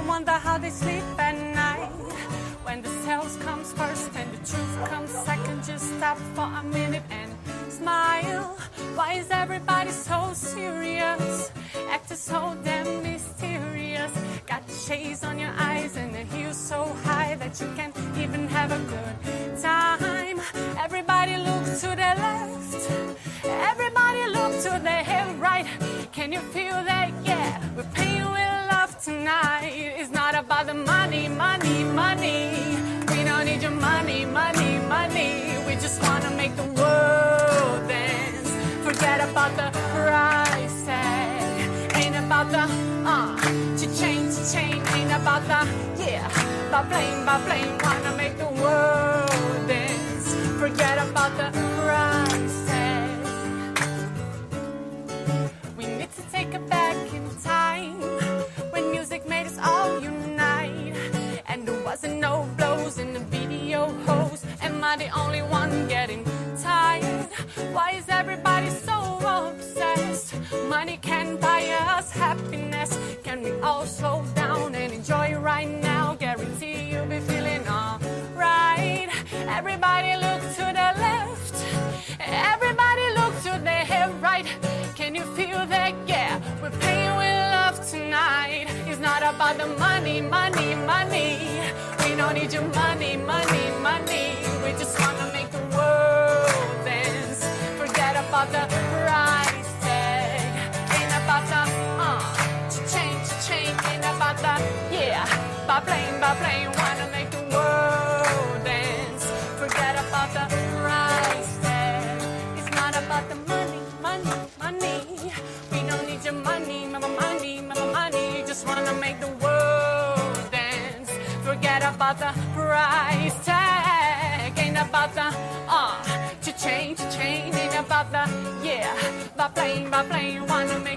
wonder how they sleep at night. When the sales comes first and the truth comes second, just stop for a minute and smile. Why is everybody so serious? Acting so damn mysterious. Got shades on your eyes and the heels so high that you can't even have a good time. Everybody look to the left, everybody look to the right. Can you feel that? Yeah, we're paying with love tonight. It's not about the money, money, money. We don't need your money, money, money. We just wanna make the world dance. Forget about the price tag. Ain't about the cha-ching. Ain't about the by plane. Wanna make the world dance. Forget about the price tag. We need to take it back in time when music made us all unite, and there wasn't no blows in the video hose. Am I the only one getting tired? Why is everybody so obsessed? Money can buy us happiness. Can we all slow down and enjoy right now? Guarantee you'll be feeling alright. Everybody look to the left, everybody look to the right. Can you feel that? Yeah, we're paying with love tonight. It's not about the money, money, money. We don't need your money, money, money. We just wanna make the world dance. Forget about the price tag. Ain't about the cha-ching. Ain't about the by plane. Wanna make the world dance. Forget about the price tag. It's not about the money, money, money. We don't need your money, mama money, mama money. Just wanna make the world dance. Forget about the price tag. Ain't about the cha-ching. Ain't about the by plane. Wanna make